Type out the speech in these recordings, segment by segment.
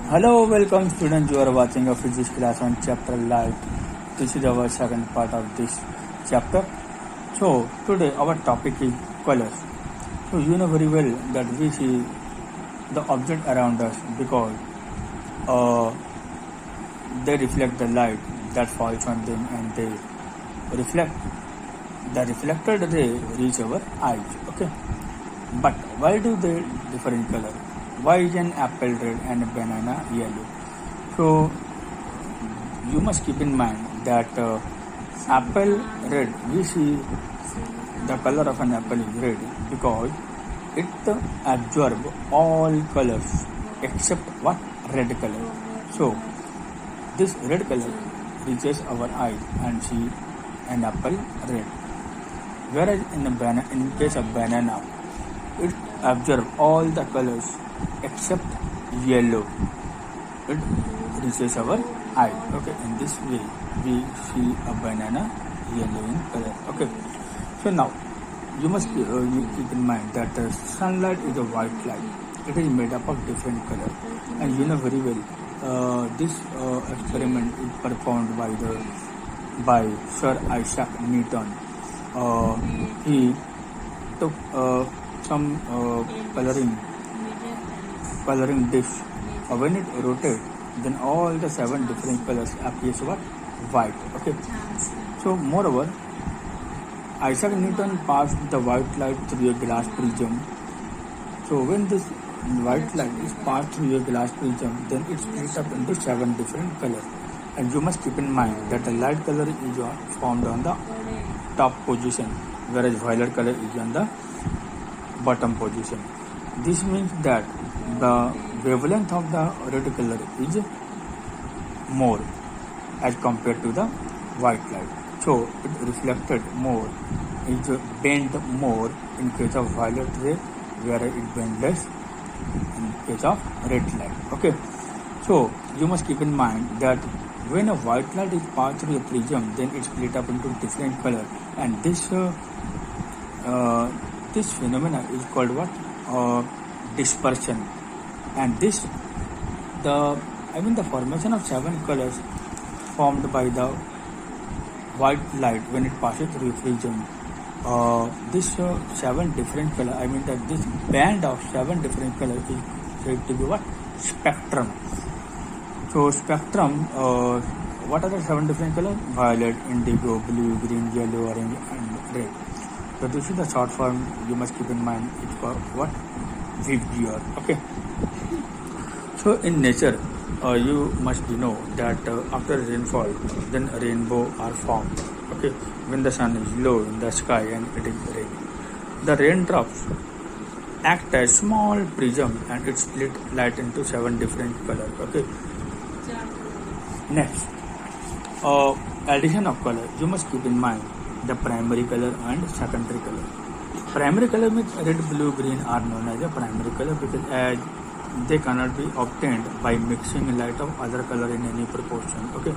Hello, welcome students. You are watching a physics class on chapter light. This is our second part of this chapter. So today our topic is colors. So you know very well that we see the object around us because uh, they reflect the light that falls on them and they reflect the reflected ray reach our eyes. Okay, but why do they differ in color? Why is an apple red and a banana yellow? So you must keep in mind that apple red, we see the color of an apple is red because it absorbs all colors except what? Red color. So this red color reaches our eyes and see an apple red. Whereas in case of banana, it absorbs all the colors except yellow. It reaches our eye. Okay, in this way we see a banana yellow in color. Okay, so now you must you keep in mind that sunlight is a white light. It is made up of different colors, and you know very well this experiment is performed by Sir Isaac Newton. He took some coloring dish. When it rotates, then all the 7 different colors appears what? White. Okay. So moreover, Isaac Newton passed the white light through a glass prism. So when this white light is passed through a glass prism, then it splits up into 7 different colors. And you must keep in mind that the light color is formed on the top position, whereas violet color is on the bottom position. This means that the wavelength of the red color is more as compared to the white light. So it reflected more, is bent more in case of violet ray, whereas it bent less in case of red light. Okay. So you must keep in mind that when a white light is passed through a prism, then it split up into different color, and this phenomena is called what? Dispersion. And this the formation of 7 colors formed by the white light when it passes through a prism. This 7 different color, that this band of 7 different colors is said to be what? Spectrum. So spectrum, what are the 7 different colors? Violet, indigo, blue, green, yellow, orange, and red. So this is the short form. You must keep in mind. It's called what? Vizier. Okay. So in nature, you must know that after rainfall, then rainbow are formed. Okay. When the sun is low in the sky and it is raining, the raindrops act as small prism and it split light into 7 different colors. Okay. Next, addition of color. You must keep in mind the primary color and secondary color. Primary color means red, blue, green are known as a primary color because as they cannot be obtained by mixing light of other color in any proportion. Okay,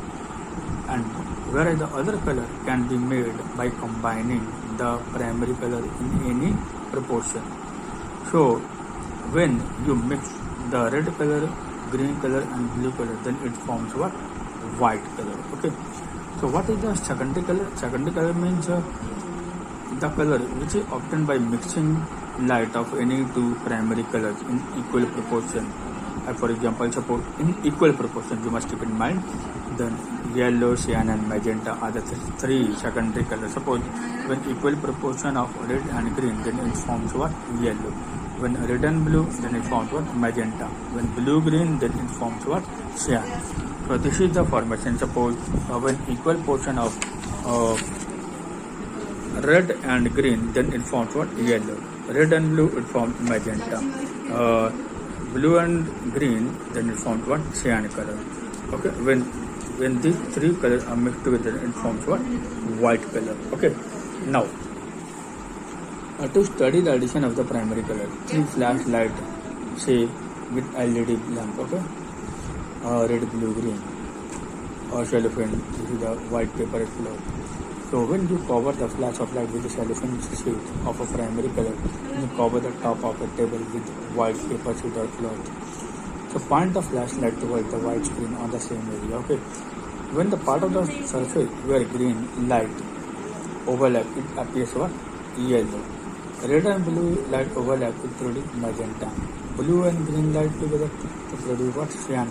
and whereas the other color can be made by combining the primary color in any proportion. So when you mix the red color, green color and blue color, then it forms what? White color. Okay. So what is the secondary color? Secondary color means the color which is obtained by mixing light of any 2 primary colors in equal proportion. For example, suppose in equal proportion, you must keep in mind then yellow, cyan and magenta are the 3 secondary colors. Suppose when equal proportion of red and green, then it forms what? Yellow. When red and blue, then it forms what? Magenta. When blue green, then it forms what? Cyan. So this is the formation. Suppose when equal portion of red and green, then it forms what? Yellow. Red and blue, it forms magenta. Blue and green, then it forms what? Cyan color. Okay. When these 3 colors are mixed together, it forms what? White color. Okay. Now, to study the addition of the primary color, 3 flashlight, say with LED lamp. Okay. Red, blue, green, or cellophane. This is the white paper cloth. So when you cover the flash of light with a cellophane sheet of a primary color, you cover the top of a table with white paper sheet or cloth. So point the flashlight towards the white screen on the same area. Okay. When the part of the surface where green light overlap, it appears what? Yellow. Red and blue light overlap, it produces magenta. Blue and green light together to produce what? Cyan.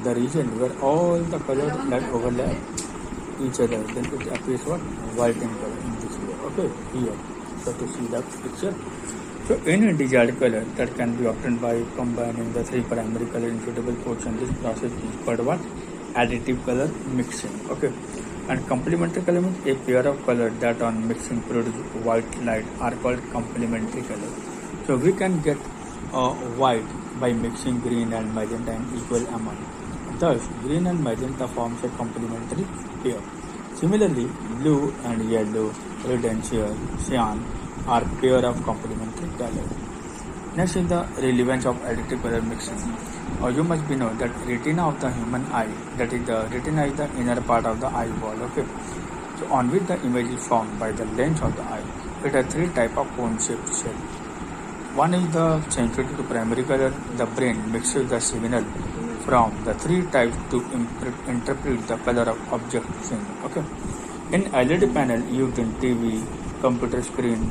The region where all the colored light overlap each other, then it appears what? White in color in this way. Okay, here. So to see the picture. So any desired color that can be obtained by combining the three primary color in suitable portion, this process is called what? Additive color mixing. Okay. And complementary color means a pair of colors that on mixing produce white light are called complementary color. So we can get white by mixing green and magenta in equal amount. Thus, green and magenta forms a complementary pair. Similarly, blue and yellow, red and cyan are pair of complementary colors. Next is the relevance of additive color mixing. You must be know that retina of the human eye, that is the retina is the inner part of the eyeball. Okay, so on which the image is formed by the lens of the eye. It has three types of cone-shaped cell. One is the sensitive to primary color. The brain mixes the signal from the three types to interpret the color of object seen. Okay, in LED panel used in TV, computer screen,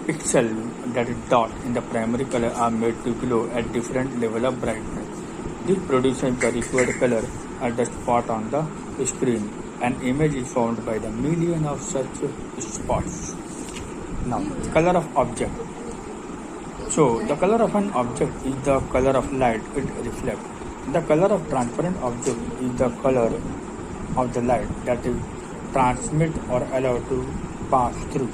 pixel, that is dot in the primary color, are made to glow at different level of brightness. This produces the required color at the spot on the screen. An image is formed by the million of such spots. Now, color of object. So, the color of an object is the color of light it reflects. The color of transparent object is the color of the light that is transmit or allowed to pass through.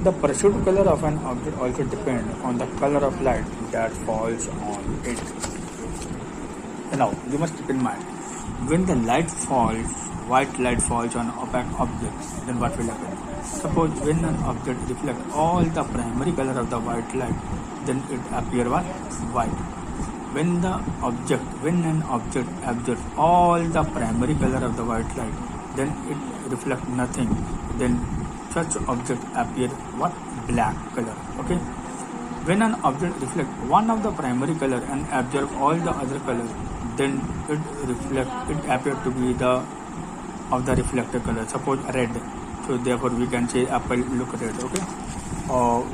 The perceived color of an object also depends on the color of light that falls on it. Now, you must keep in mind, when the light falls, white light falls on opaque objects, then what will happen? Suppose when an object reflects all the primary color of the white light, then it appears what? White. When an object absorbs all the primary color of the white light, then it reflects nothing. Then such object appear what? Black color. Okay. When an object reflects one of the primary color and absorbs all the other color, then it appears to be the of the reflected color. Suppose red. So therefore we can say apple look red. Okay.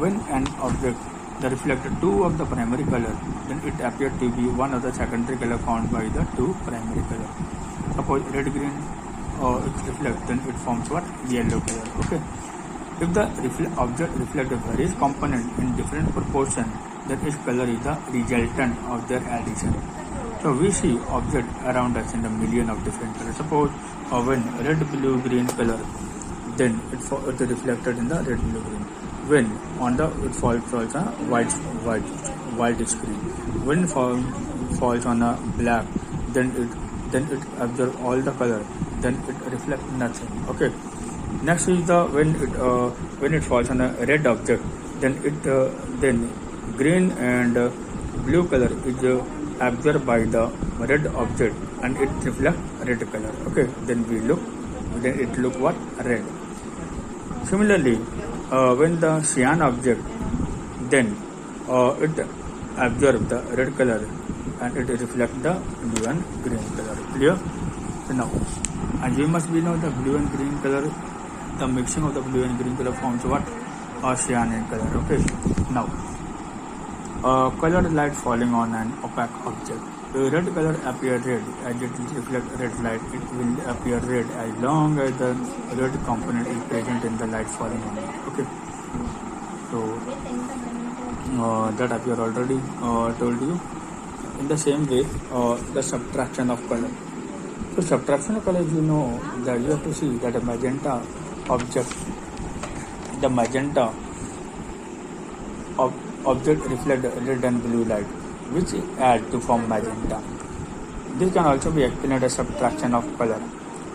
When an object reflected two of the primary color, then it appears to be one of the secondary color found by the two primary color. Suppose red green it reflects, then it forms what? Yellow color. Okay. If the object reflects various components in different proportion, then its color is the resultant of their addition. So we see objects around us in a million of different colors. Suppose when red, blue, green color, then it reflected in the red, blue, green. When on the it falls on a white screen. When it falls on a black, then it absorbs all the color. Then it reflects nothing. Okay. Next is the when it falls on a red object, then green and blue color is absorbed by the red object and it reflects red color. Okay, then it look what? Red. Similarly, when the cyan object, then it absorbs the red color and it reflects the blue and green color. Clear? So now, and you must be know the blue and green color. The mixing of the blue and green color forms what? Cyan color. Okay. Now, colored light falling on an opaque object. The red color appears red as it reflects red light. It will appear red as long as the red component is present in the light falling on it. Okay. So that I have already told you. In the same way, the subtraction of color. So subtraction of color, you know that you have to see that a magenta object, the magenta object reflect red and blue light, which add to form magenta. This can also be explained as subtraction of color.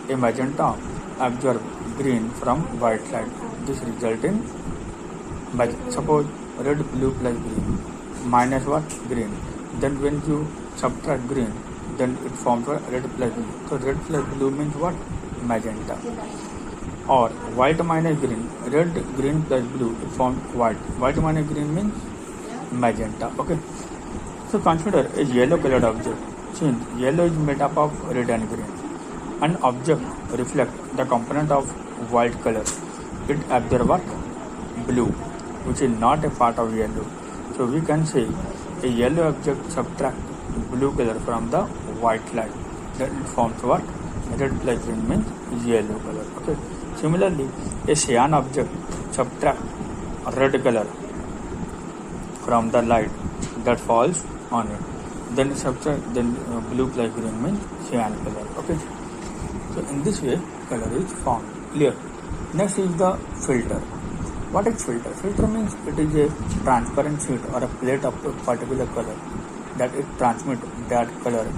A magenta absorbs green from white light. This result in suppose red, blue plus green minus what? Green. Then when you subtract green, then it forms what? Red plus blue. So red plus blue means what? Magenta. Or white minus green, red, green plus blue, it forms white. White minus green means magenta. Okay. So consider a yellow colored object. Since yellow is made up of red and green. An object reflects the component of white color. It absorbs what? Blue, which is not a part of yellow. So we can say a yellow object subtracts blue color from the white light. Then it forms what? Red plus green means yellow color. Okay. Similarly, a cyan object subtracts red color from the light that falls on it. Then blue plus green means cyan color. Okay. So in this way, color is formed. Clear. Next is the filter. What is filter? Filter means it is a transparent sheet or a plate of a particular color that it transmits that color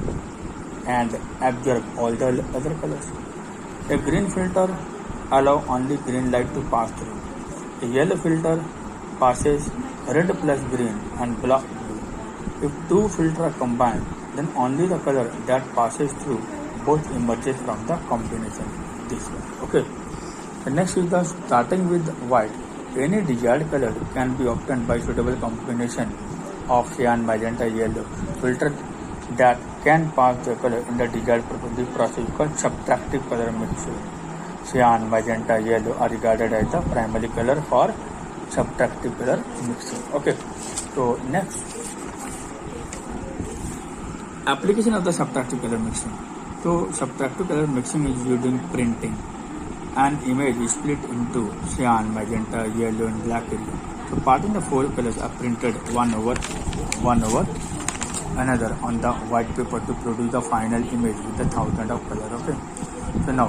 and absorb all the other colors. A green filter allows only green light to pass through. A yellow filter passes red plus green and black blue. If two filters are combined, then only the color that passes through both emerges from the combination. This one. Okay. The next is the starting with white. Any desired color can be obtained by suitable combination of cyan, magenta, yellow. Filter that can pass the color in the desired process called subtractive color mixture. Cyan, magenta, yellow are regarded as the primary color for subtractive color mixing. Okay. So next, application of the subtractive color mixing. So subtractive color mixing is used in printing. An image is split into cyan, magenta, yellow and black area. So part in the four colors are printed one over another on the white paper to produce the final image with the thousand of color. Okay. So now,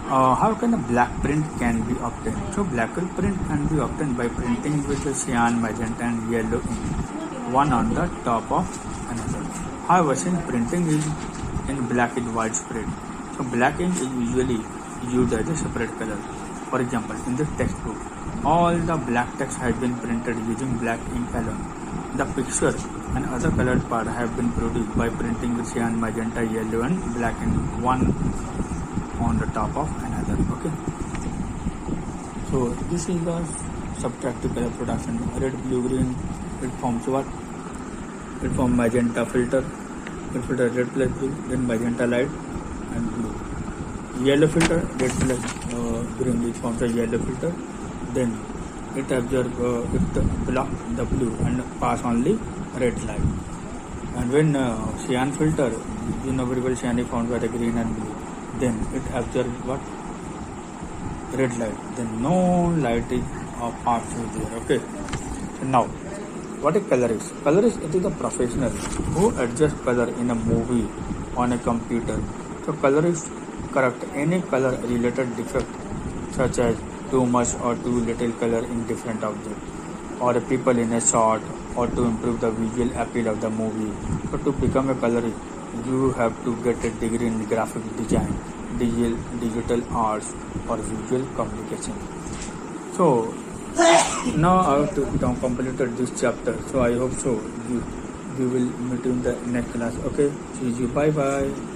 how can a black print can be obtained? So black print can be obtained by printing with the cyan, magenta and yellow ink, one on the top of another. However, since printing is in black is widespread, so black ink is usually used as a separate color. For example, in this textbook, all the black text has been printed using black ink alone. The picture and other colored part have been produced by printing with cyan, magenta, yellow and black ink, one on the top of another. Okay. So this is the subtractive color production. Red, blue, green. It forms what? It forms magenta filter. It filter red plus blue, then magenta light and blue. Yellow filter, red plus green, it forms a yellow filter. Then it absorbs, it block the blue and pass only red light. And when cyan filter, you know very well cyan is formed by the green and blue. Then it absorbs what? Red light. Then no light is passed through there. Okay. So now, what a color is? Color is, it is a professional who adjusts color in a movie on a computer. So color is correct any color related defect such as too much or too little color in different objects or people in a shot or to improve the visual appeal of the movie. So to become a colorist, you have to get a degree in graphic design, digital arts or visual communication. So now I have to completed this chapter. So I hope so we will meet in the next class. Okay, see you. Bye bye.